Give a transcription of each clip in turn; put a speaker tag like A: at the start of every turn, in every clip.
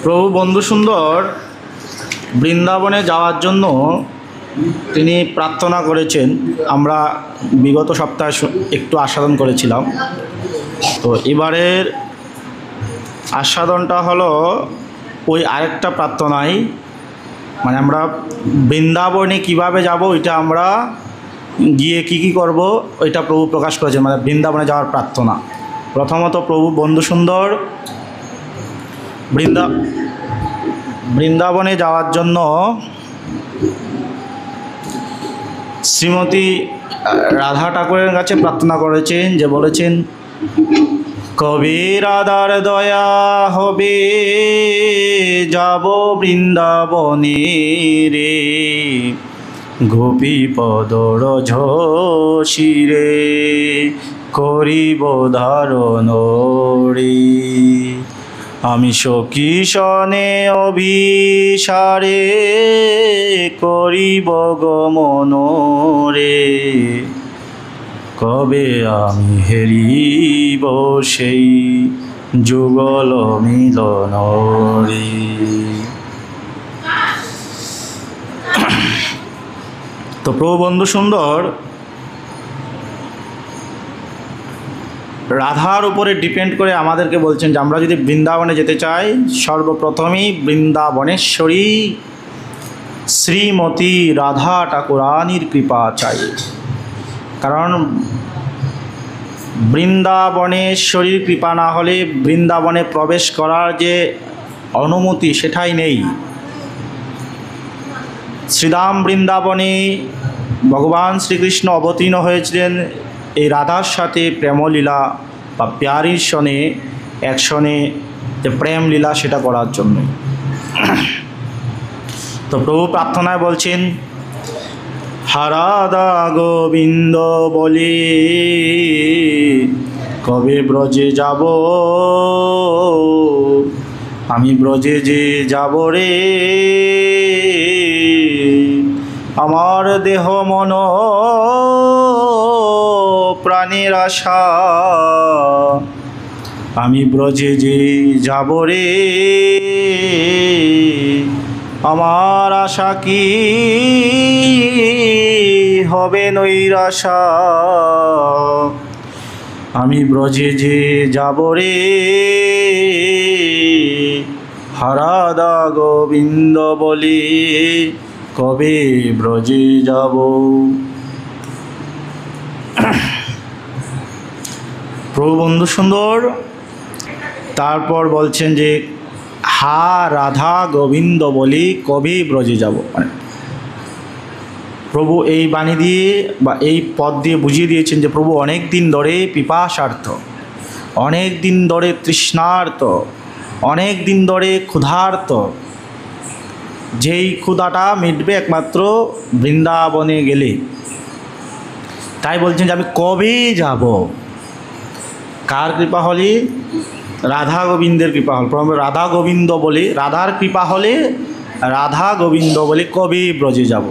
A: প্রভু বন্ধু সুন্দর বৃন্দাবনে যাওয়ার জন্য তিনি প্রার্থনা করেছেন। আমরা বিগত সপ্তাহে একটু আস্বাদন করেছিলাম। তো এবারের আস্বাদনটা হলো ওই আরেকটা প্রার্থনাই, মানে আমরা বৃন্দাবনে কিভাবে যাব, ওইটা আমরা গিয়ে কি করব ওইটা প্রভু প্রকাশ করেছেন, মানে বৃন্দাবনে যাওয়ার প্রার্থনা। প্রথমত প্রভু বন্ধু সুন্দর বৃন্দাবনে যাওয়ার জন্য শ্রীমতী রাধা ঠাকুরের কাছে প্রার্থনা করেছেন, যে বলেছেন, কবে রাধার দয়া হবে যাব বৃন্দাবনে রে, গোপী পদর ঝিরে করিব ধারণ রে, আমি সখী সনে অভিসারে করিব গমন রে, কবে আমি হেরিব সেই যুগল মিলন রে। তো প্রভু বন্ধু সুন্দর রাধার উপরে ডিপেন্ড করে আমাদেরকে বলছেন যে আমরা যদি বৃন্দাবনে যেতে চাই, সর্বপ্রথমেই বৃন্দাবনেশ্বরী শ্রীমতী রাধা ঠাকুরানীর কৃপা চাই। কারণ বৃন্দাবনেশ্বরীর কৃপা না হলে বৃন্দাবনে প্রবেশ করার যে অনুমতি সেটাই নেই। শ্রীধাম বৃন্দাবনে ভগবান শ্রীকৃষ্ণ অবতীর্ণ হয়েছিলেন এই রাধার সাথে প্রেমলীলা বা প্যারির সনে একসনে যে প্রেমলীলা সেটা করার জন্য। তো প্রভু প্রার্থনায় বলছেন, রাধা গোবিন্দ বলে কবে ব্রজে যাব, আমি ব্রজে যে যাব রে, আমার দেহ মন প্রাণের আশা, আমি ব্রজে যে যাব রে, আমার আশা কি হবে নৈরাশা, আমি ব্রজে যে যাব রে, রাধা গোবিন্দ বলি কবে ব্রজে যাব। প্রভু বন্ধু সুন্দর তারপর বলছেন যে রাধা গোবিন্দ বলি কবে ব্রজে যাব। প্রভু এই বাণী দিয়ে বা এই পদ দিয়ে বুঝিয়ে দিয়েছেন যে প্রভু অনেক দিন ধরে পিপাসার্থ, অনেক দিন ধরে তৃষ্ণার্ত, অনেক দিন ধরে ক্ষুধার্ত। যেই ক্ষুধাটা মিটবে একমাত্র বৃন্দাবনে গেলে। তাই বলছেন যে আমি কবে যাব। কার কৃপা হলে? রাধা গোবিন্দের কৃপা হল। প্রথমে রাধা গোবিন্দ বলে, রাধার কৃপা হলে রাধা গোবিন্দ বলে কবে ব্রজে যাব।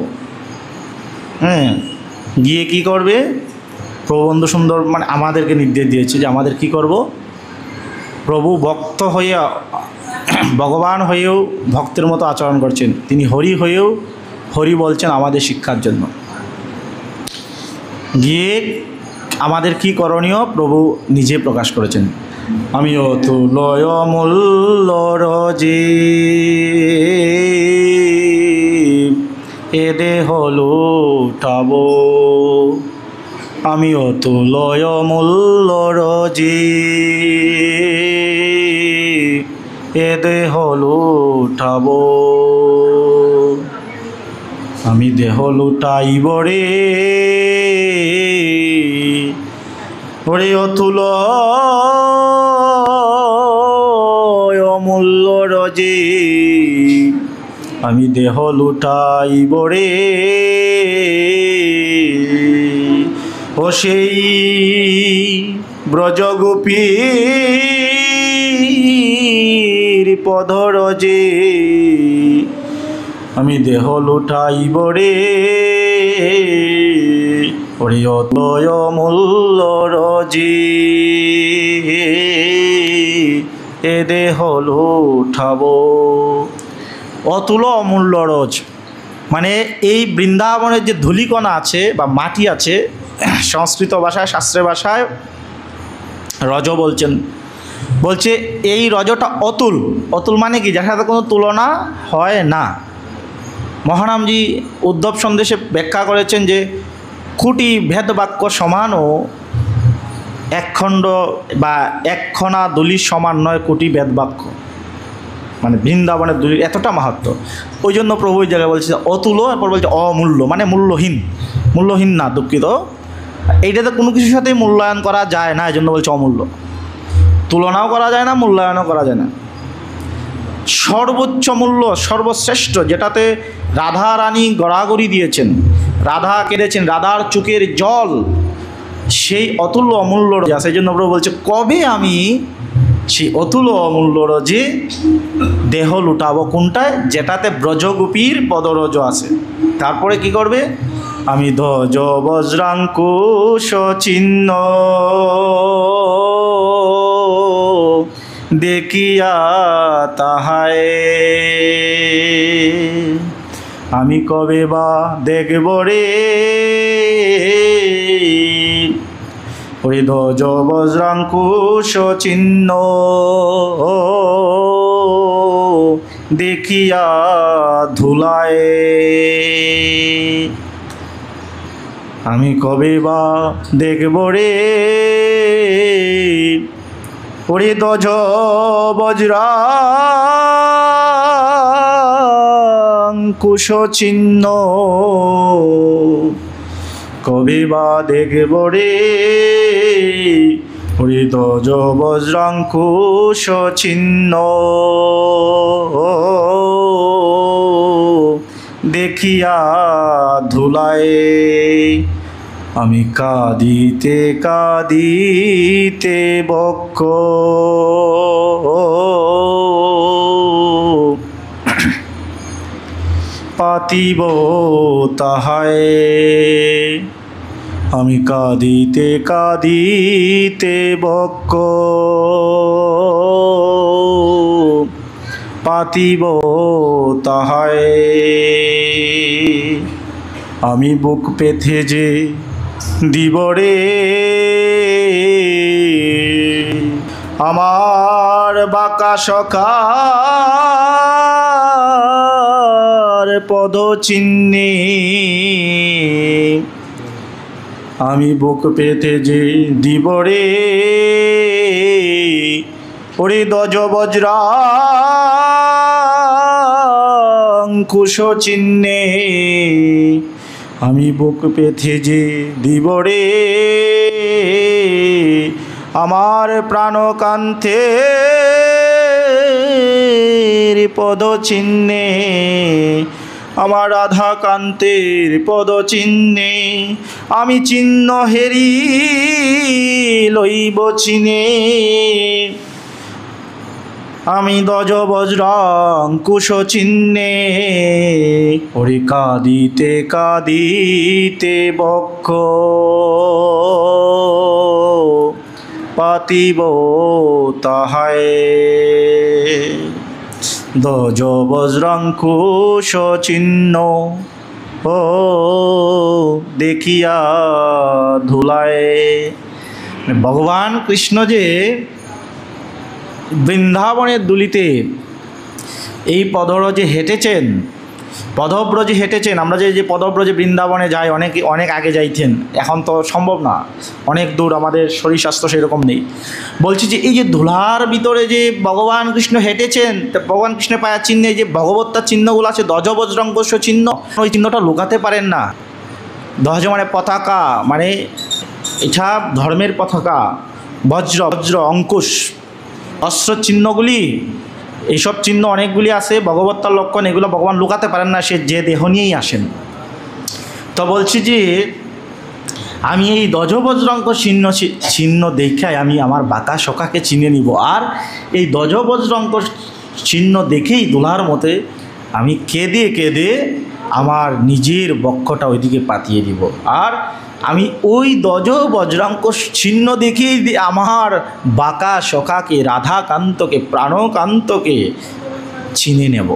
A: গিয়ে কি করবে? প্রভু বন্ধু সুন্দর মানে আমাদেরকে নির্দেশ দিয়েছে যে আমাদের কি করব। প্রভু ভক্ত হয়ে ভগবান হয়েও ভক্তের মতো আচরণ করছেন, তিনি হরি হয়েও হরি বলছেন আমাদের শিক্ষার জন্য। গিয়ে আমাদের কি করণীয় প্রভু নিজে প্রকাশ করেছেন। আমি অতুলয় মূল্যর যে এ দেহ লুটাব, আমি অতুলয় মূল্যর যে এ দেহ লুটাব, আমি দেহ লুটাইব রে, ওরে অতুলয় অমূল্যর যে আমি দেহ লুটাইব রে, ও সেই ব্রজগোপীর পদর যে আমি দেহ লুটাইব রে, ওরে অতয় মূল্যর যে এ দেহ লুঠাবো। অতুল অমূল্য রজ, মানে এই বৃন্দাবনের যে ধূলিকণা আছে বা মাটি আছে, সংস্কৃত ভাষায় শাস্ত্রের ভাষায় রজ বলছেন, বলছে এই রজটা অতুল। অতুল মানে কি? যার সাথে কোনো তুলনা হয় না। মহারামজি উদ্ধব সন্দেশে ব্যাখ্যা করেছেন যে কোটি ভেদ বাক্য সমানও একখণ্ড বা একখনা দুলির সমান নয় কোটি বেদ বাক্য। মানে বৃন্দাবনের দুলির এতটা মাহাত্ম্য। ওই জন্য প্রভু ওই জায়গায় বলছে অতুল, এরপর বলছে অমূল্য, মানে মূল্যহীন। মূল্যহীন না, দুঃখিত, এইটাতে কোনো কিছুর সাথেই মূল্যায়ন করা যায় না, এই জন্য বলছে অমূল্য। তুলনাও করা যায় না, মূল্যায়নও করা যায় না। সর্বোচ্চ মূল্য, সর্বশ্রেষ্ঠ, যেটাতে রাধা রানী গড়াগড়ি দিয়েছেন, রাধা কেঁদেছেন, রাধার চোখের জল, সেই অতুল্য অমূল্য রজ। সেই জন্য প্রভু বলছে কবে আমি সেই অতুল্য অমূল্য রজে দেহ লুটাবো। কোনটায়? যেটাতে ব্রজগোপীর পদরজ আছে। তারপরে কি করবে? আমি ধ্বজ বজ্রাঙ্কুশ চিহ্ন দেখিয়া তাহায়, আমি কবে বা দেখব রে ওরে ধ্বজ বজ্রাঙ্কুশ চিহ্ন দেখিয়া ধুলায়, আমি কবে বা দেখব রে ওরে ধ্বজ বজ্রাঙ্কুশ চিহ্ন, কবে বা দেখব রে ওরে ধ্বজ বজ্রাঙ্কুশ চিহ্ন দেখিয়া ধুলায়, আমি কাঁদিতে কাঁদিতে বক্ষ পাতিব তাহায়, আমি কাঁদিতে কাঁদিতে বক্ষ পাতিব তাহায়, আমি বুক পেতে যে দিব রে আমার বাঁকা সখার পদ চিহ্নে, আমি বুক পেতে যে দিব রে ওরে ধ্বজ বজ্রাঙ্কুশ চিহ্নে, আমি বুক পেতে যে দিব রে আমার প্রাণকান্তের পদ চিহ্নে, আমার রাধাকান্তের পদ চিহ্নে, আমি চিহ্ন হেরি লইব চিনে, আমি ধ্বজ বজ্রাঙ্কুশ চিহ্নে ওরে কাঁদিতে কাঁদিতে বক্ষ পাতিব তাহায়, ধ্বজ বজ্রাঙ্কুশ চিহ্ন ও দেখিয়া ধুলায়। ভগবান কৃষ্ণ যে বৃন্দাবনের দুলিতে এই পদব্রজে হেঁটেছেন, পদব্রজে হেঁটেছেন। আমরা যে পদব্রজে বৃন্দাবনে যাই, অনেক আগে যাইতেন, এখন তো সম্ভব না, অনেক দূর, আমাদের শরীর স্বাস্থ্য সেরকম নেই। বলছি যে এই যে ধুলার ভিতরে যে ভগবান কৃষ্ণ হেঁটেছেন, ভগবান কৃষ্ণের পায়ের চিহ্নে যে ভগবত্তার চিহ্নগুলো আছে, ধ্বজ বজ্রাঙ্কুশ চিহ্ন, ওই চিহ্নটা লুকাতে পারেন না। ধ্বজ মানে পতাকা, মানে এটা ধর্মের পতাকা। বজ্র বজ্র অঙ্কুশ অস্ত্র চিহ্নগুলি, এইসব চিহ্ন অনেকগুলি আছে, ভগবত্তার লক্ষণ, এগুলো ভগবান লুকাতে পারেন না, সে যে দেহ নিয়েই আসেন। তো বলছি যে আমি এই ধ্বজ বজ্রাঙ্কুশ চিহ্ন দেখায় আমি আমার বাঁকা সখাকে চিনে নিব, আর এই ধ্বজ বজ্রাঙ্কুশ চিহ্ন দেখেই দোলার মতে আমি কেঁদে কেঁদে আমার নিজের বক্ষটা ওইদিকে পাতিয়ে দিব। আর আমি ওই দজ বজ্রাঙ্ক চিহ্ন দেখেই আমার বাঁকা সখাকে, রাধাকান্তকে, প্রাণকান্তকে চিনে নেব।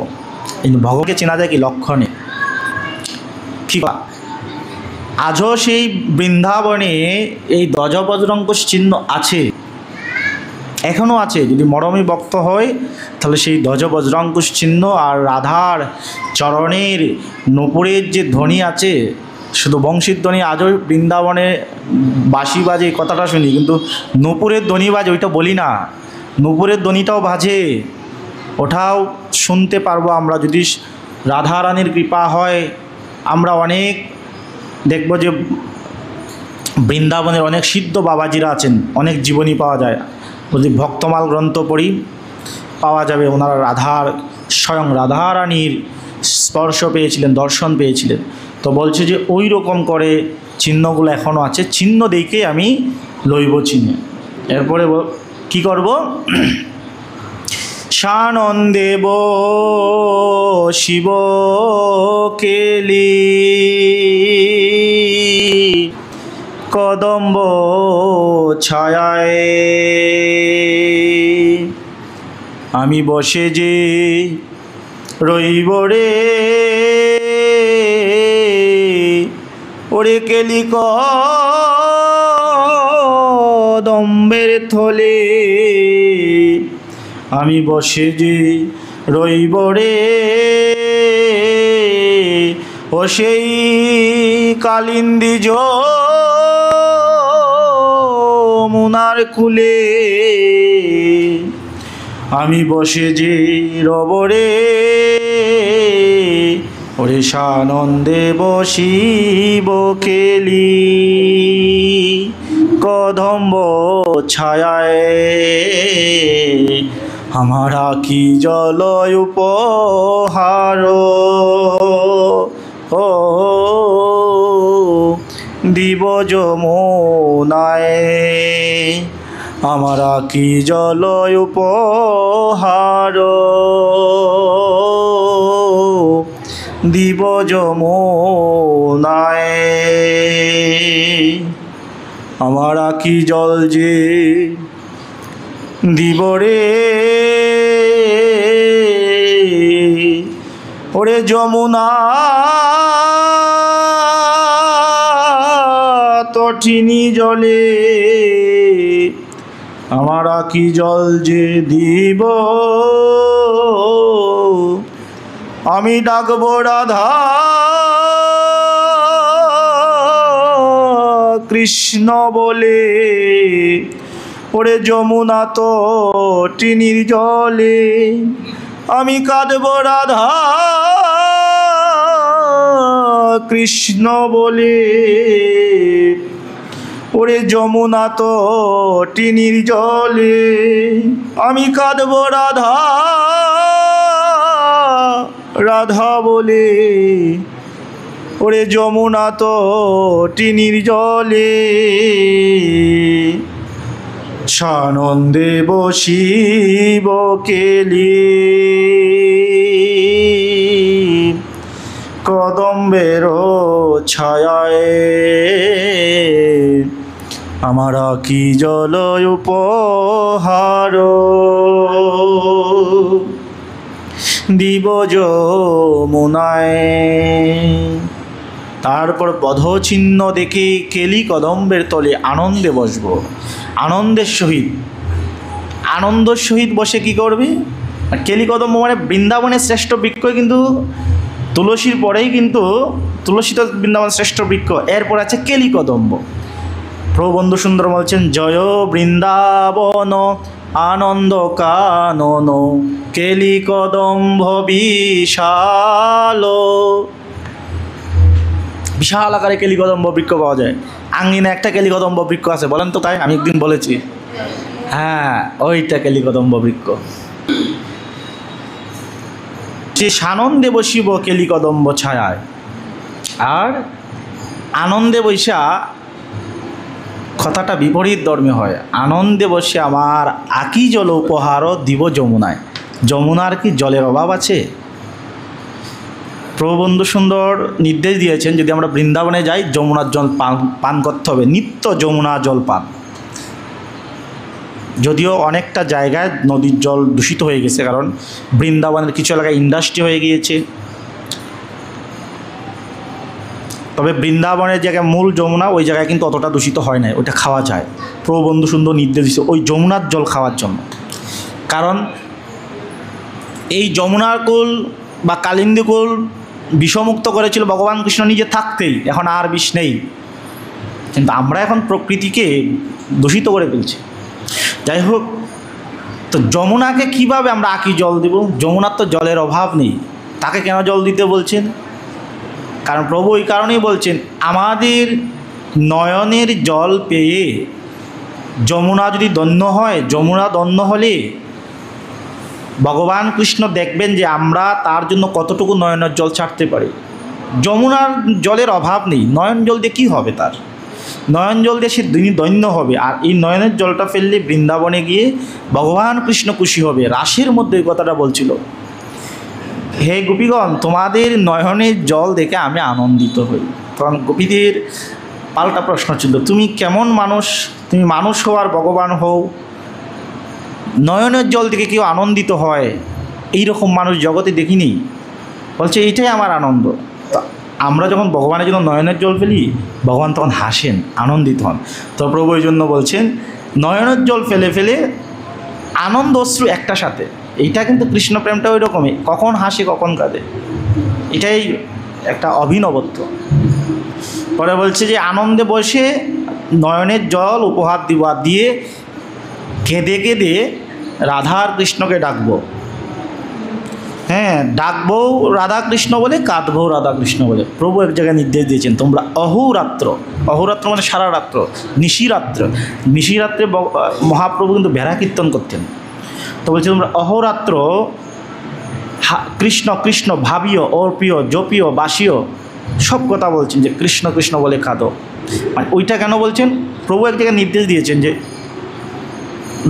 A: এই ভগবানকে চেনা যায় কি লক্ষণে? ঠিক আজও সেই বৃন্দাবনে এই দজ বজ্রাঙ্ক চিহ্ন আছে, এখনও আছে। যদি মরমী ভক্ত হয় তাহলে সেই ধ্বজ বজ্রাঙ্কুশ চিহ্ন আর রাধার চরণের নূপুরের যে ধ্বনি আছে, শুধু বংশীর ধ্বনি আজও বৃন্দাবনে বাঁশি বাজে, কথাটা শুনি, কিন্তু নূপুরের ধ্বনি বাজে, ওইটা বলি না, নূপুরের ধ্বনিটাও বাজে, ওটাও শুনতে পারবো আমরা যদি রাধারানীর কৃপা হয়। আমরা অনেক দেখব যে বৃন্দাবনের অনেক সিদ্ধ বাবাজিরা আছেন, অনেক জীবনী পাওয়া যায়। যদি ভক্তমাল গ্রন্থ পড়ি পাওয়া যাবে, ওনারা রাধার, স্বয়ং রাধারানীর স্পর্শ পেয়েছিলেন, দর্শন পেয়েছিলেন। তো বলছে যে ওই রকম করে চিহ্নগুলো এখনও আছে, চিহ্ন দেখে আমি লইব চিহ্নে। এরপরে কি করব? সানন্দেব শিব কেলি কদম্ব ছায়ায় আমি বসে যে রইব রে, ওরে কেলি কদম্বের থলে আমি বসে যে রইব রে, ও সেই কালিন্দী যমুনার কূলে আমি বসে যে রব রে, ওরে সানন্দে বসিব কেলি কদম্ব ছায়ায় আমারা কি জলয় উপহার ও দিব যমুনায়, আমারা কি জলয় উপহার দিব যমুনায়, আমারা কি জল যে দিব রে, ওরে যমুনা তটিনী জলে আমরা কি জল যে দিব, আমি ডাকব রাধা কৃষ্ণ বলে, ওরে যমুনা তটিনীর জলে আমি কাঁদব রাধা কৃষ্ণ বলে, ওরে যমুনা তটিনীর জলে আমি কাঁদব রাধা রাধা বলে, ওরে যমুনা তটিনীর জলে সানন্দে বসিব কেলি কদম্বের ছায়ায় আমারা কি জলয় উপহার দিব যমুনায়। তারপর পদচিহ্ন দেখে কেলি কদম্বের তলে আনন্দে বসব, আনন্দের সহিত বসে কি করবে? কেলি কদম্ব মানে বৃন্দাবনের শ্রেষ্ঠ বৃক্ষ, কিন্তু তুলসীর পরেই কিন্তু তুলসী তো বৃন্দাবন শ্রেষ্ঠ বৃক্ষ, এরপর আছে কেলি কদম্ব। প্রভু বন্ধু সুন্দর বলছেন, জয় বৃন্দাবন আনন্দ কানন কেলি কদম্ব বিশাল, বিশাল আকারে কেলি কদম্ব বৃক্ষ পাওয়া যায়। আঙ্গিনা একটা কেলি কদম্ব বৃক্ষ আছে, বলেন তো তাই? আমি একদিন বলেছি, হ্যাঁ ওইটা কেলি কদম্ব বৃক্ষ। সে সানন্দে বসিব কেলি কদম্ব ছায়ায়, আর আনন্দে বৈশা কথাটা বিপরীত ধর্মে হয়। আনন্দে বসে আমার আকি জল উপহার দিব যমুনায়। যমুনার কি জলের অভাব আছে? প্রভু বন্ধু সুন্দর নির্দেশ দিয়েছেন, যদি আমরা বৃন্দাবনে যাই যমুনার জল পান করতে হবে, নিত্য যমুনা জল পান। যদিও অনেকটা জায়গায় নদীর জল দূষিত হয়ে গেছে, কারণ বৃন্দাবনের কিছু এলাকায় ইন্ডাস্ট্রি হয়ে গিয়েছে। তবে বৃন্দাবনের জায়গায় মূল যমুনা, ওই জায়গায় কিন্তু অতটা দূষিত হয় না, ওইটা খাওয়া যায়। প্রভু বন্ধু সুন্দর নির্দেশ দিচ্ছে ওই যমুনার জল খাওয়ার জন্য। কারণ এই যমুনার কুল বা কালিন্দী কুল বিষমুক্ত করেছিল ভগবান কৃষ্ণ নিজে থাকতেই, এখন আর বিষ নেই। কিন্তু আমরা এখন প্রকৃতিকে দূষিত করে ফেলছি। যাই হোক, তো যমুনাকে কিভাবে আমরা আকি জল দেব? যমুনার তো জলের অভাব নেই, তাকে কেন জল দিতে বলছেন? কারণ প্রভু এই কারণেই বলছেন, আমাদের নয়নের জল পেয়ে যমুনা যদি ধন্য হয়, যমুনা ধন্য হলে ভগবান কৃষ্ণ দেখবেন যে আমরা তার জন্য কতটুকু নয়নের জল ছাড়তে পারি। যমুনার জলের অভাব নেই, নয়ন জল দিয়ে কী হবে? তার নয়ন জল দিয়ে সে ধন্য হবে। আর এই নয়নের জলটা ফেললে বৃন্দাবনে গিয়ে ভগবান কৃষ্ণ খুশি হবে। রাসের মধ্যে এই কথাটা বলছিল, হে গোপীগণ, তোমাদের নয়নের জল দেখে আমি আনন্দিত হই। কারণ গোপীদের পাল্টা প্রশ্ন ছিল, তুমি কেমন মানুষ? তুমি মানুষ হও আর ভগবান হও, নয়নের জল দেখে কেউ আনন্দিত হয়, এইরকম মানুষ জগতে দেখিনি। বলছে এইটাই আমার আনন্দ। তা আমরা যখন ভগবানের জন্য নয়নের জল ফেলি, ভগবান তখন হাসেন, আনন্দিত হন। তো প্রভু এই জন্য বলছেন, নয়নের জল ফেলে ফেলে আনন্দ অশ্রু একটা সাথে। এইটা কিন্তু কৃষ্ণ প্রেমটা ওই রকমই, কখন হাসে কখন কাঁদে, এটাই একটা অভিনবত্ব। পরে বলছে যে আনন্দে বসে নয়নের জল উপহার দিব, আর দিয়ে কেঁদে কেঁদে রাধার কৃষ্ণকে ডাকবো। হ্যাঁ, ডাকবো রাধাকৃষ্ণ বলে, কাঁদবো রাধাকৃষ্ণ বলে। প্রভু এক জায়গায় নির্দেশ দিয়েছেন, তোমরা অহোরাত্র, অহোরাত্র মানে সারা রাত্র, নিশিরাত্র, নিশিরাত্রে মহাপ্রভু কিন্তু ভেড়া কীর্তন করতেন। তো বলছে তোমরা অহোরাত্র কৃষ্ণ কৃষ্ণ ভাবিও, অর্পিও, জপিও, বাসিও, সব কথা বলছেন যে কৃষ্ণ কৃষ্ণ বলে কাঁদো। মানে ওইটা কেন বলছেন? প্রভু এক জায়গায় নির্দেশ দিয়েছেন যে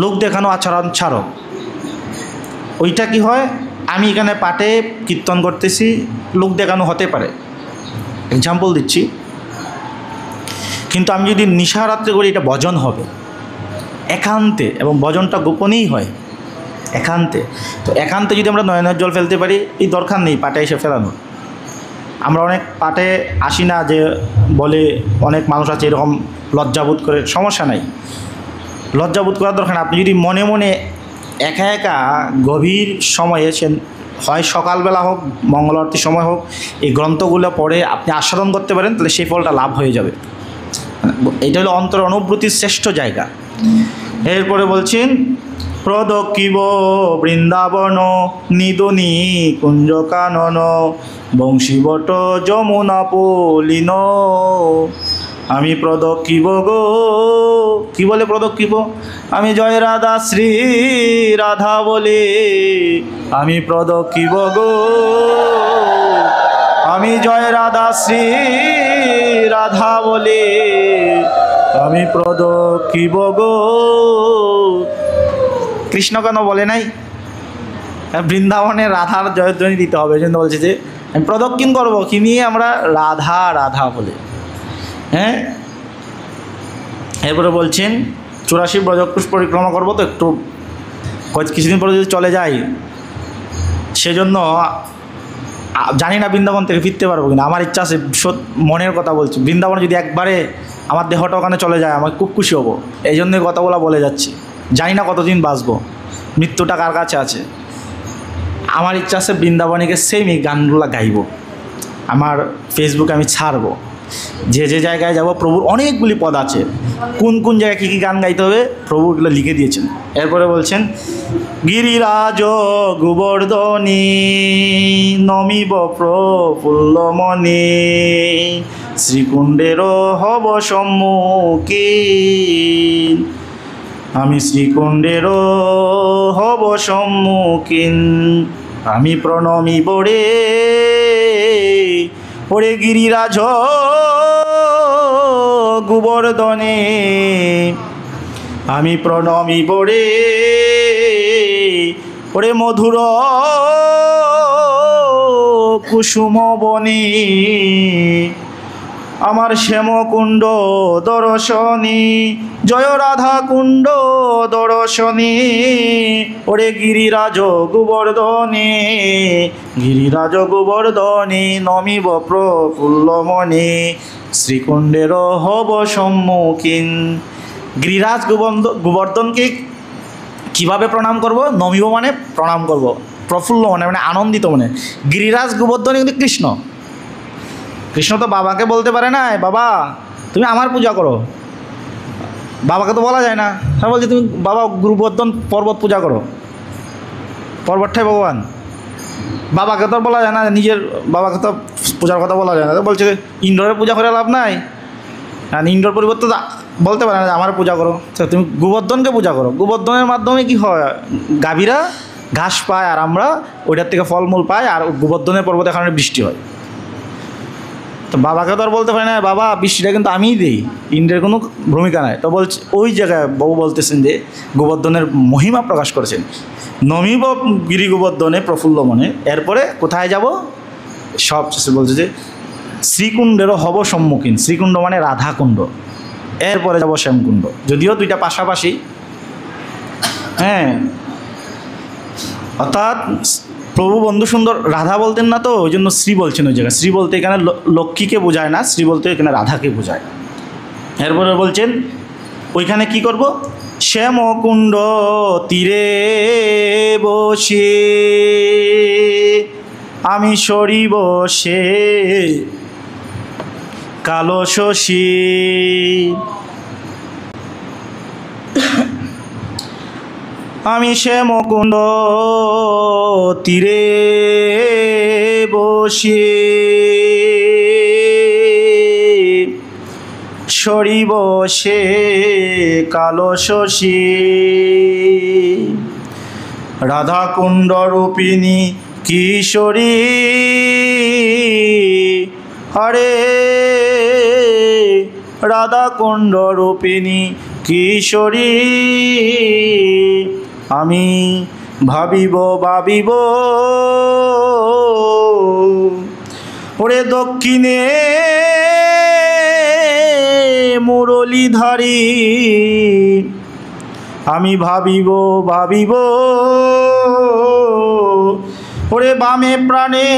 A: লোক দেখানো আচরণ ছাড়ো। ওইটা কি হয়, আমি এখানে পাঠে কীর্তন করতেছি, লোক দেখানো হতে পারে, এক্সাম্পল দিচ্ছি। কিন্তু আমি যদি নিশারাত্রে করি, এটা ভজন হবে একান্তে, এবং ভজনটা গোপনেই হয় একান্তে। তো একান্তে যদি আমরা নয়নের জল ফেলতে পারি, এই দরকার নেই পাটে এসে ফেলানোর। আমরা অনেক পাটে আসি না, যে বলে অনেক মানুষ আছে এরকম লজ্জাবোধ করে, সমস্যা নাই, লজ্জাবোধ করার দরকার নেই। আপনি যদি মনে মনে একা একা গভীর সময়ে, সে হয় সকালবেলা হোক, মঙ্গল আরতির সময় হোক, এই গ্রন্থগুলো পড়ে আপনি আস্বাদন করতে পারেন, তাহলে সেই ফলটা লাভ হয়ে যাবে। এটা হলো অন্তর অনুভূতির শ্রেষ্ঠ জায়গা। এরপরে বলছেন, প্রদক্ষিব বৃন্দাবন নিদুনি কুঞ্জ কানন বংশীবট যমুনা পলিন। আমি প্রদক্ষিব গো, কি বলে প্রদক্ষিব? আমি জয় রাধা শ্রী রাধা বলে, আমি প্রদক্ষিব গো, আমি জয় রাধা শ্রী রাধা বলে, আমি প্রদক্ষিব গো। কৃষ্ণ কেন বলে নাই? বৃন্দাবনে রাধার জয়ধ্বনি দিতে হবে, এই জন্য বলছে যে আমি প্রদক্ষিণ করবো, কি নিয়ে? আমরা রাধা রাধা বলে। হ্যাঁ, এরপরে বলছেন 84 ব্রজকোষ পরিক্রমা করবো, তো একটু কিছুদিন পরে যদি চলে যাই, সেজন্য জানি না বৃন্দাবন থেকে ফিরতে পারবো কিনা। আমার ইচ্ছা আছে, মনের কথা বলছি, বৃন্দাবনে যদি একবারে আমার দেহটা ওখানে চলে যায়, আমি খুব খুশি হব। এই জন্যই কথাগুলো বলে যাচ্ছি। জানি না কতদিন বাঁচবো, মৃত্যুটা কার কাছে আছে। আমার ইচ্ছা আছে বৃন্দাবনে গিয়ে সেম এই গানগুলো গাইব, আমার ফেসবুকে আমি ছাড়বো। যে যে জায়গায় যাব, প্রভুর অনেকগুলি পদ আছে, কোন কোন জায়গায় কী কী গান গাইতে হবে প্রভু এগুলো লিখে দিয়েছেন। এরপরে বলছেন, গিরিরাজ গোবর্ধনী নমিব প্রফুল্লমণি শ্রীকুণ্ডের হব সম্মুখীন। আমি শ্রীকুণ্ডের হব সম্মুখীন, আমি প্রণমিব রে ওরে গিরিরাজ গোবর্ধনে, আমি প্রণমিব রে ওরে মধুর কুসুম বনে, আমার শ্যামকুণ্ড দর্শনী, জয় রাধা কুণ্ড দর্শনী, ওরে গিরিরাজ গোবর্ধনে, গিরিরাজ গোবর্ধনে, নমিব প্রফুল্ল মনে, শ্রীকুণ্ডের হব সম্মুখীন। গিরিরাজ গোবর্ধনকে কিভাবে প্রণাম করব? নমিব মানে প্রণাম করব, প্রফুল্ল মনে মানে আনন্দিত মনে। গিরিরাজ গোবর্ধন কিন্তু কৃষ্ণ। কৃষ্ণ তো বাবাকে বলতে পারে না, বাবা তুমি আমার পূজা করো, বাবাকে তো বলা যায় না। হ্যাঁ বলছে তুমি বাবা গোবর্ধন পর্বত পূজা করো, পর্বতটাই ভগবান। বাবাকে তো বলা যায় না, নিজের বাবাকে তো পূজার কথা বলা যায় না। তো বলছে ইন্দ্রের পূজা করে লাভ নাই, আর ইন্দ্রের পরিবর্তে বলতে পারে না আমার পূজা করো, তুমি গোবর্ধনকে পূজা করো। গোবর্ধনের মাধ্যমে কি হয়? গাভীরা ঘাস পায় আর আমরা ওইটার থেকে ফলমূল পাই, আর গোবর্ধনের পর্বতে এখানে বৃষ্টি হয়। তো বাবাকে তো আর বলতে পারে না বাবা বৃষ্টিটা কিন্তু আমিই দিই, ইন্দ্রের কোনো ভূমিকা নাই। তো বলছে ওই জায়গায় বাবু বলতেছেন যে গোবর্ধনের মহিমা প্রকাশ করেছেন, নমিব গিরি গোবর্ধনে প্রফুল্ল মনে। এরপরে কোথায় যাব? সব বলছে যে শ্রীকুণ্ডেরও হব সম্মুখীন। শ্রীকুণ্ড মানে রাধাকুণ্ড, এরপরে যাব শ্যামকুণ্ড। যদিও দুইটা পাশাপাশি, হ্যাঁ, অর্থাৎ প্রভু বন্ধু সুন্দর রাধা বলতেন না, তো ওই জন্য শ্রী বলছেন ওই জায়গায়। শ্রী বলতে এখানে লক্ষ্মীকে বোঝায় না, শ্রী বলতে এখানে রাধাকে বোঝায়। এরপরে বলছেন ওইখানে কি করব? শ্যামকুণ্ড তীরে বসে আমি সরি বসে কালো শশী, আমি শ্যামকুণ্ড তীরে বসে সরি বসে কালো শশী, রাধাকুণ্ড রূপিণী কিশোরী, হরে রাধাকুণ্ড রূপিণী কিশোরী, আমি ভাবিব ওরে দক্ষিণে মুরলীধারী, আমি ভাবিব ওরে বামে প্রাণে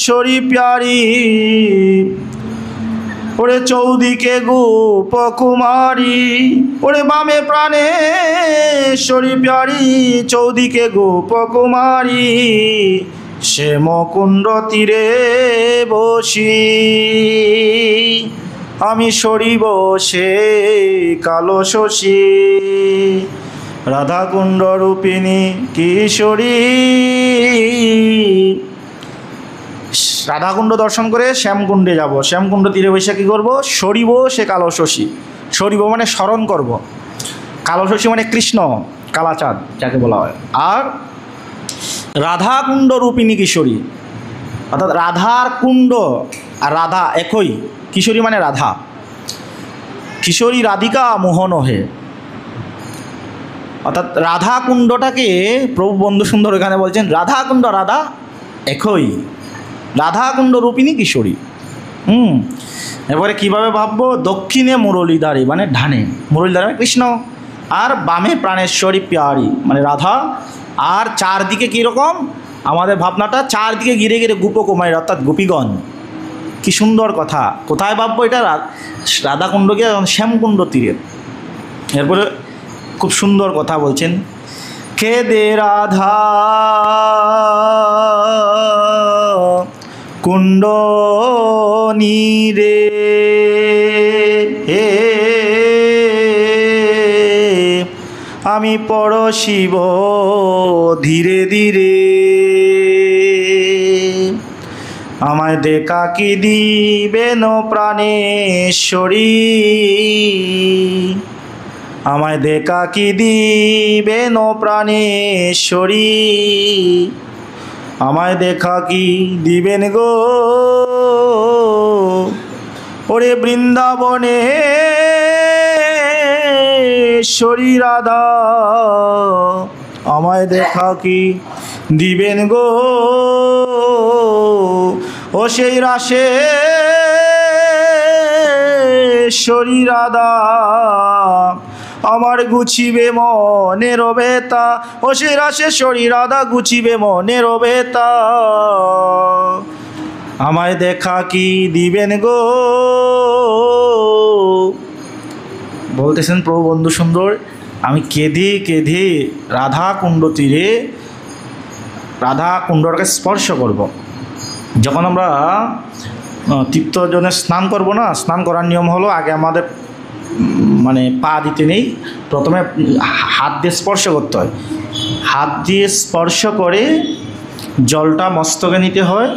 A: শরী প্যারি, ওরে চৌদিকে গোপ কুমারী, ওরে বামে প্রাণে শরী প্যারি, চৌদিকে গোপ কুমারী, শ্যামকুণ্ড তীরে বসি আমি সরি বসে কালো শশী, রাধাকুণ্ড রূপিণী কিশোরী। রাধাকুণ্ড দর্শন করে শ্যামকুণ্ডে যাব, শ্যামকুণ্ড তীরে বসে কী করবো? সরিব সে কালো শশী। সরিব মানে স্মরণ করব, কালো শশী মানে কৃষ্ণ, কালাচাঁদ যাকে বলা হয়। আর রাধাকুণ্ড রূপিণী কিশোরী, অর্থাৎ রাধার কুণ্ড আর রাধা একই, কিশোরী মানে রাধা। কিশোরী রাধিকা মোহন হে, অর্থাৎ রাধা কুণ্ডটাকে প্রভু বন্ধু সুন্দর এখানে বলছেন রাধাকুণ্ড রাধা একই, রাধাকুণ্ড রূপিণী কিশোরী। এবারে কীভাবে ভাববো? দক্ষিণে মুরলীধারী মানে ডানে, মুরলীধারী মানে কৃষ্ণ, আর বামে প্রাণেশ্বরী প্যারি মানে রাধা, আর চারদিকে কীরকম আমাদের ভাবনাটা, চারদিকে ঘিরে ঘিরে গোপকুমারী অর্থাৎ গোপীগণ। কি সুন্দর কথা! কোথায় ভাববো এটা? রাধাকুণ্ডকে শ্যামকুণ্ড তীরে। এরপরে খুব সুন্দর কথা বলছেন, কে দে রাধা কুণ্ড নীরে, আমি পরশিব ধীরে ধীরে, আমায় দেখা কি দিবেন প্রাণেশ্বরী, আমায় দেখা কি দিবেন প্রাণেশ্বরী, আমায় দেখা কি দিবেন গো ওরে বৃন্দাবনে শরী রাধা, আমায় দেখা কি দিবেন গো ও সেই রাশে রাধা, আমার গুছিবে মনের বেতা, ও সেই রাশেশ্বরী রাধা গুছিবে মনের বেতা, আমায় দেখা কি দিবেন গো। বলতেছেন প্রভু বন্ধু সুন্দর, আমি কেঁদে কেঁদে রাধা কুণ্ড তীরে রাধা কুণ্ডটাকে স্পর্শ করব। যখন আমরা তীর্থজনে স্নান করব না, স্নান করার নিয়ম হলো আগে আমাদের মানে পা দিতে নেই, প্রথমে হাত দিয়ে স্পর্শ করতে হয়। হাত দিয়ে স্পর্শ করে জলটা মস্তকে নিতে হয়,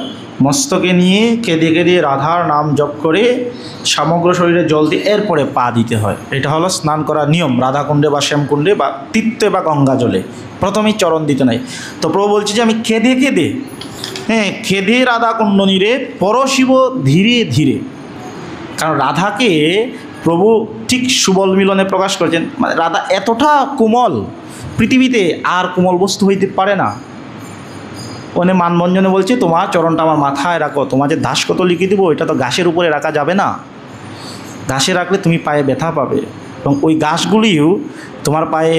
A: মস্তকে নিয়ে কেঁদে কেঁদে রাধার নাম জপ করে সমগ্র শরীরে জল দিয়ে এরপরে পা দিতে হয়। এটা হলো স্নান করার নিয়ম রাধাকুণ্ডে বা শ্যামকুণ্ডে বা তীর্থে বা গঙ্গা জলে, প্রথমেই চরণ দিতে নাই। তো প্রভু বলছে যে আমি কেঁদে কেঁদে কেঁদে রাধাকুণ্ড নীরে পরশিব ধীরে ধীরে। কারণ রাধাকে প্রভু ঠিক সুবল মিলনে প্রকাশ করেছেন, মানে রাধা এতটা কোমল, পৃথিবীতে আর কোমল বস্তু হইতে পারে না। ওনে মানভঞ্জনে বলছে তোমার চরণটা আমার মাথায় রাখো, তোমার যে দাসকত লিখে দেবো এটা তো ঘাসের উপরে রাখা যাবে না, ঘাসে রাখলে তুমি পায়ে ব্যথা পাবে এবং ওই ঘাসগুলিও তোমার পায়ে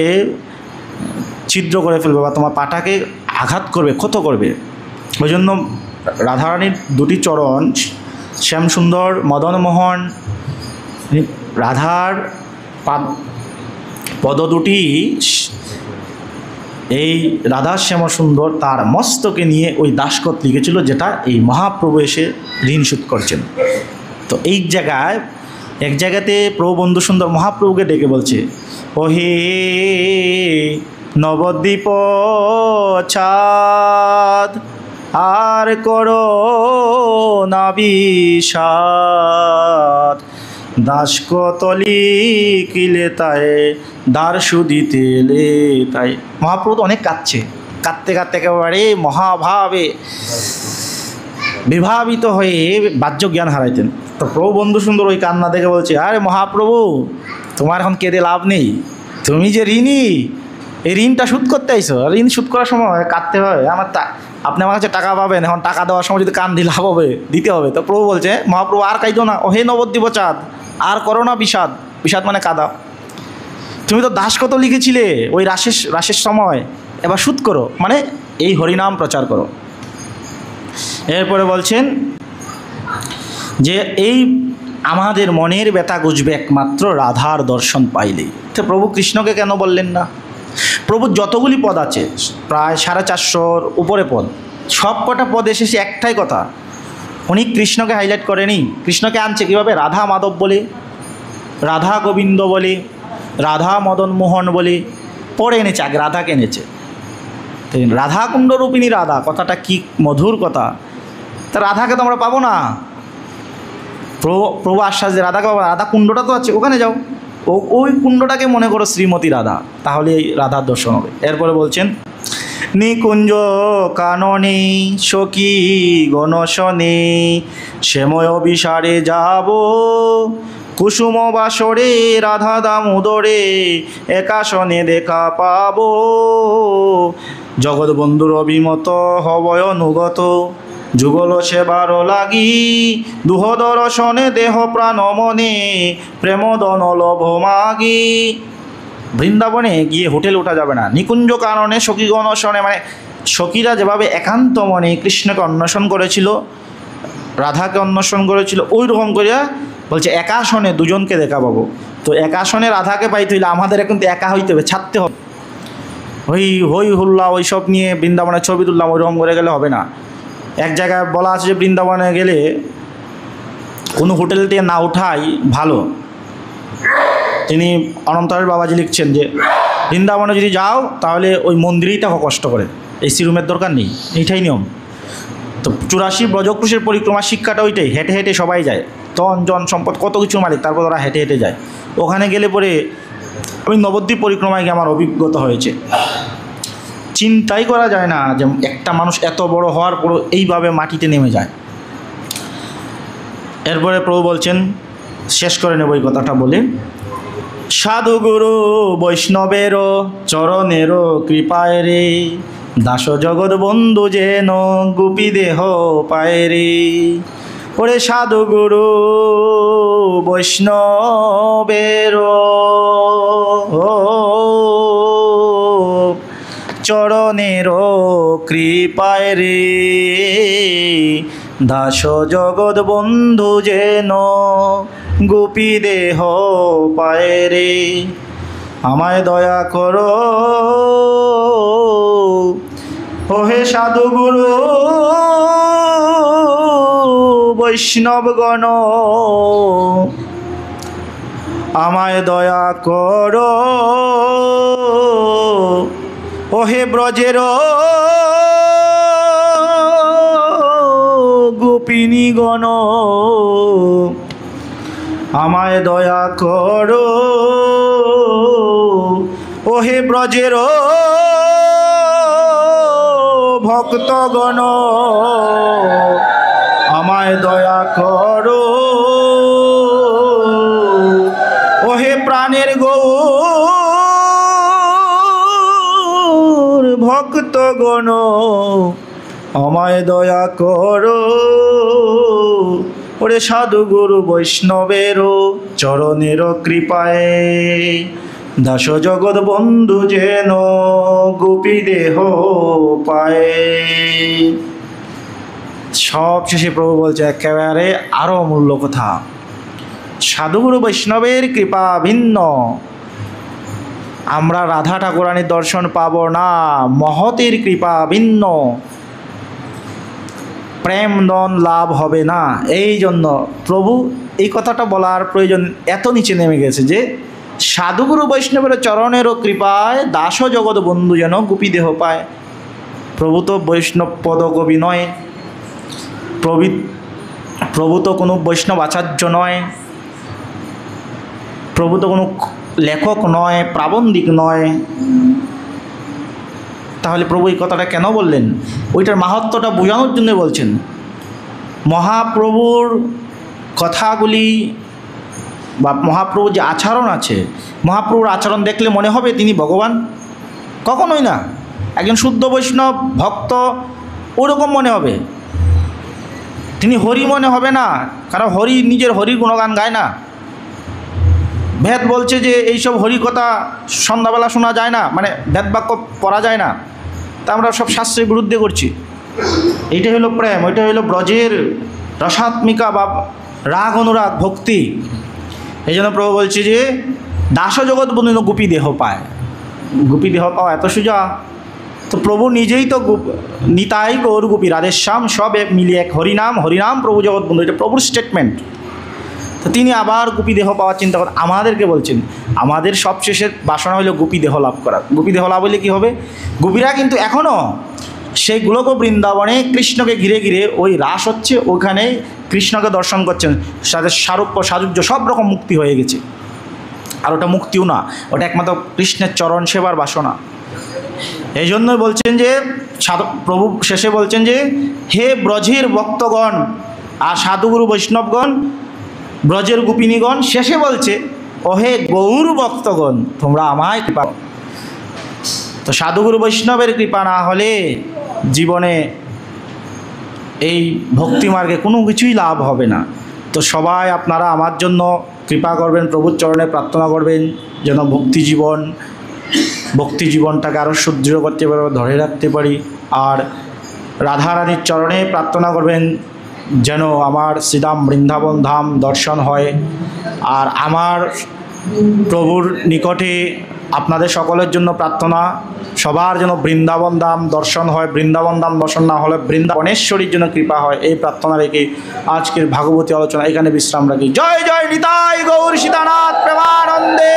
A: ছিদ্র করে ফেলবে বা তোমার পাটাকে আঘাত করবে, ক্ষত করবে। ওই জন্য রাধারানীর দুটি চরণ শ্যামসুন্দর মদনমোহন, রাধার পদ দুটি এই রাধা শ্যামসুন্দর তার মস্তকে নিয়ে ওই দাসকত লিখেছিল, যেটা এই মহাপ্রভু এসে ঋণ শোধ করছেন। তো এই জায়গায় এক জায়গাতে প্রভু বন্ধু সুন্দর মহাপ্রভুকে ডেকে বলছে, ওহে নবদ্বীপ ছাদ আর করো না বিষাদ, দাসকতলি কিলে তাই দ্বার সুদিতে লে তাই। মহাপ্রভু তো অনেক কাঁদছে, কাঁদতে কাঁদতে একেবারে মহাভাবে বিভাবিত হয়ে বাহ্য জ্ঞান হারাইতেন। তো প্রভু বন্ধু সুন্দর ওই কান্না দেখে বলছে, আরে মহাপ্রভু তোমার এখন কেঁদে লাভ নেই, তুমি যে ঋণী, এই ঋণটা শোধ করতে আইছো, ঋণ শোধ করার সময় কাঁদতে হয়। আপনি আমার কাছে টাকা পাবেন, এখন টাকা দেওয়ার সময় যদি কান লাভ হবে, দিতে হবে। তো প্রভু বলছে, মহাপ্রভু আর কাঁদো না, ও হে নবদ্বীপ চাঁদ, আর করো না বিষাদ, বিষাদ মানে কাঁদা। তুমি তো দাসকত লিখেছিলে ওই রাশের সময়, এবার শোধ করো, মানে এই হরিনাম প্রচার করো। এরপরে বলছেন যে এই আমাদের মনের ব্যথা গুজবে একমাত্র রাধার দর্শন পাইলেই। তো প্রভু কৃষ্ণকে কেন বললেন না? প্রভুর যতগুলি পদ আছে, প্রায় 450-র উপরে পদ, সব কটা পদ এসেছে একটাই কথা, উনি কৃষ্ণকে হাইলাইট করেনি। কৃষ্ণকে আনছে কীভাবে? রাধা মাধব বলে, রাধা গোবিন্দ বলে, রাধা মদন মোহন বলে, পরে এনেছে, আগে রাধাকে এনেছে। রাধা কুণ্ডরূপিণী রাধা, কথাটা কি মধুর কথা। তা রাধাকে তো আমরা পাবো না। প্রভু আশ্বাস যে রাধাকে পাবো, রাধা কুণ্ডটা তো আছে, ওখানে যাও, ওই কুণ্ডটাকে মনে করো শ্রীমতী রাধা, তাহলে এই রাধার দর্শন হবে। এরপরে বলছেন, নিকুঞ্জ কাননে সখী গণশনে শ্যাময় অভিসারে যাব, কুসুম বাসরে রাধা দামোদরে একাশনে দেখা পাবো, জগৎবন্ধুর অভিমত হবয় অনুগত, যুগল সেবার লাগি দুহ দর্শনে দেহ প্রাণ মনে প্রেমদন লভ মাগি। বৃন্দাবনে গিয়ে হোটেল ওঠা যাবে না, নিকুঞ্জ কাননে সখীগণ শনে, মানে সখীরা যেভাবে একান্ত মনে কৃষ্ণকে অন্বেষণ করেছিল, রাধাকে অন্বেষণ করেছিল, ওই রকম করিয়া বলছে একাশনে দুজনকে দেখা পাবো। তো একাশনে রাধাকে পাইতে হইলে আমাদের এখন তো একা হইতে হবে, ছাড়তে হবে। হই হুল্লা ওইসব নিয়ে বৃন্দাবনের ছবি তুললাম, ওই রকম করে গেলে হবে না। এক জায়গায় বলা আছে যে বৃন্দাবনে গেলে কোনো হোটেল থেকে না ওঠাই ভালো। তিনি অনন্তরের বাবাজি লিখছেন যে বৃন্দাবনে যদি যাও তাহলে ওই মন্দিরেই থাকো কষ্ট করে, এসি রুমের দরকার নেই, এইটাই নিয়ম। তো 84 ব্রজক্রুশের পরিক্রমার শিক্ষাটা ওইটাই, হেঁটে হেঁটে সবাই যায়, ধন জন সম্পদ কত কিছুর মালিক, তারপর ওরা হেঁটে হেঁটে যায়। ওখানে গেলে পরে আমি নবদ্বীপ পরিক্রমায় গিয়ে আমার অভিজ্ঞতা হয়েছে, চিন্তাই করা যায় না যে একটা মানুষ এত বড় হওয়ার পরও এইভাবে মাটিতে নেমে যায়। এরপরে প্রভু বলছেন, শেষ করে নেব এই কথাটা বলে, সাধুগুরু বৈষ্ণবেরও চরণেরও কৃপায় রে দাস জগৎ বন্ধু যেন গোপী দেহ পায় রে। ওরে সাধু গুরু বৈষ্ণবের চরণের কৃপায় রে, দাস জগৎ বন্ধু যেন গোপী দেহ পায় রে। আমায় দয়া করো ওহে সাধু গুরু বৈষ্ণবগণ, আমায় দয়া করো ওহে ব্রজের গোপিনীগণ, আমায় দয়া করো ওহে ব্রজের ভক্তগণ, আমায় দয়া করো ওহে প্রাণের গৌর ভক্তগণ, আমায় দয়া করো ওরে সাধু গুরু বৈষ্ণবের চরণের কৃপায়, দাস জগৎ বন্ধু যেন গোপী দেহ পায়। সব শেষে প্রভু বলছে একেবারে আরো অমূল্য কথা, সাধুগুরু বৈষ্ণবের কৃপা ভিন্ন আমরা রাধা ঠাকুরানীর দর্শন পাব না, মহতের কৃপা ভিন্ন প্রেম দন লাভ হবে না। এই জন্য প্রভু এই কথাটা বলার প্রয়োজন এত নিচে নেমে গেছে যে সাধুগুরু বৈষ্ণবের চরণেরও কৃপায় দাস জগৎ বন্ধু যেন গোপী দেহ পায়। প্রভু তো বৈষ্ণব পদকবি নয়, প্রভু তো কোনো বৈষ্ণব আচার্য নয়, প্রভু তো কোনো লেখক নয়, প্রাবন্ধিক নয়। তাহলে প্রভু এই কথাটা কেন বললেন? ওইটার মাহাত্ম্যটা বোঝানোর জন্য বলছেন। মহাপ্রভুর কথাগুলি বা মহাপ্রভুর যে আচরণ আছে, মহাপ্রভুর আচরণ দেখলে মনে হবে তিনি ভগবান? কখনোই না। একজন শুদ্ধ বৈষ্ণব ভক্ত ওরকম মনে হবে, তিনি হরি মনে হবে না, কারণ হরি নিজের হরির গুণগান গায় না। ভেদ বলছে যে এইসব হরি কথা সন্ধ্যাবেলা শোনা যায় না, মানে ভেদ বাক্য পড়া যায় না, তা আমরা সব শাস্ত্রের বিরুদ্ধে করছি। এইটা হলো প্রেম, ওইটা হলো ব্রজের রসাত্মিকা বা রাগ অনুরাগ ভক্তি। এই জন্য প্রভু বলছে যে দাস জগৎ বন্ধু গোপী দেহ পায়। গোপী দেহ পাওয়া এত সোজা? তো প্রভু নিজেই তো নিতাই গৌর গোপী রাধেশ্যাম সব মিলিয়ে এক হরিনাম, হরিনাম প্রভু জগৎ বন্ধু, এটা প্রভুর স্টেটমেন্ট। তো তিনি আবার গোপী দেহ পাওয়ার চিন্তা করেন, আমাদেরকে বলছেন আমাদের সবশেষের বাসনা হলো গোপী দেহ লাভ করা। গোপী দেহ লাভ হলে কী হবে? গোপীরা কিন্তু এখনও সেই গোলক বৃন্দাবনে কৃষ্ণকে ঘিরে ঘিরে ওই রাস হচ্ছে, ওখানে কৃষ্ণকে দর্শন করছেন, তাদের সারূপ্য সাজুজ্য সব রকম মুক্তি হয়ে গেছে। আর ওটা মুক্তিও না, ওটা একমাত্র কৃষ্ণের চরণ সেবার বাসনা। এই জন্যই বলছেন যে প্রভু শেষে বলছেন যে হে ব্রজের ভক্তগণ আর সাধুগুরু বৈষ্ণবগণ, ব্রজের গোপিনীগণ, শেষে বলছে ওহে গৌর ভক্তগণ তোমরা আমায় কৃপা। তো সাধুগুরু বৈষ্ণবের কৃপা না হলে জীবনে এই ভক্তিমার্গে কোনো কিছুই লাভ হবে না। তো সবাই আপনারা আমার জন্য কৃপা করবেন, প্রভুর চরণে প্রার্থনা করবেন যেন ভক্তি জীবনটাকে আরও সুদৃঢ় করতে পারি, ধরে রাখতে পারি। আর রাধারানীর চরণে প্রার্থনা করবেন যেন আমার শ্রীধাম বৃন্দাবন ধাম দর্শন হয়। আর আমার প্রভুর নিকটে আপনাদের সকলের জন্য প্রার্থনা, সবার যেন বৃন্দাবন ধাম দর্শন হয়, বৃন্দাবন ধাম দর্শন না হলে বৃন্দাবনেশ্বরীর জন্য কৃপা হয়। এই প্রার্থনা রেখে আজকের ভাগবতী আলোচনা এখানে বিশ্রাম রাখি। জয় জয় নিতাই গৌর সীতানাথ প্রেমানন্দে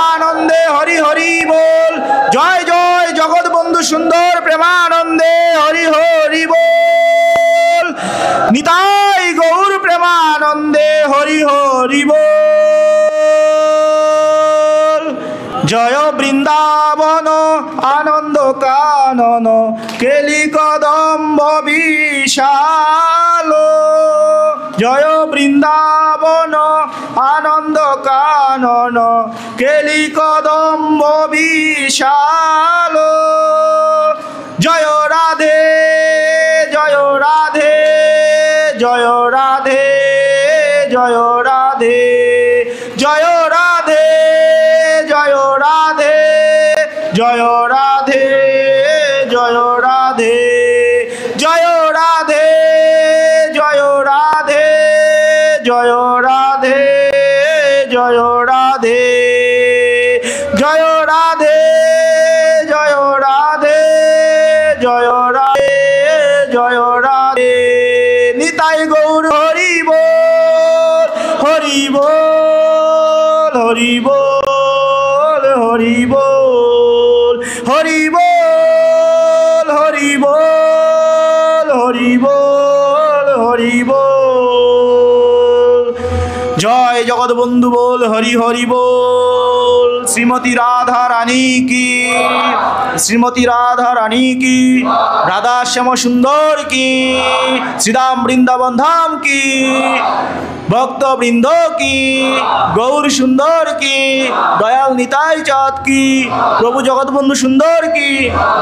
A: আনন্দে হরি হরি বল। জয় জয় জগৎ বন্ধু সুন্দর প্রেমানন্দে হরি হরি বল। নিতাই গৌর প্রেমানন্দে হরি হরি বল। জয় বৃন্দাবন আনন্দ কানন কেলি কদম্ব বিশাল। জয় বৃন্দাবন আনন্দ কানন কেলি কদম্ব বিশাল। রাধে জয় রাধে জয় রাধে জয় রাধে জয় রাধে জয় রাধে জয় রাধে জয় রাধে জয় রাধে জয় রাধে নিতাই গৌর হরি বল হরি বল হরি বল হরি বল হরি বল হরি বল হরি বল হরি বল জয় জগৎবন্ধু বল হরি হরি বল শ্রীমতী রাধা রানী কি শ্রীমতী রাধা রানী কি রাধা শ্যাম সুন্দর কি শ্রীরাম বৃন্দাবন ধাম কি ভক্ত বৃন্দ কি গৌর সুন্দর কি দয়াল নিতাই চাঁদ কি প্রভু জগৎবন্ধু সুন্দর কি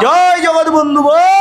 A: জয় জগৎবন্ধু বল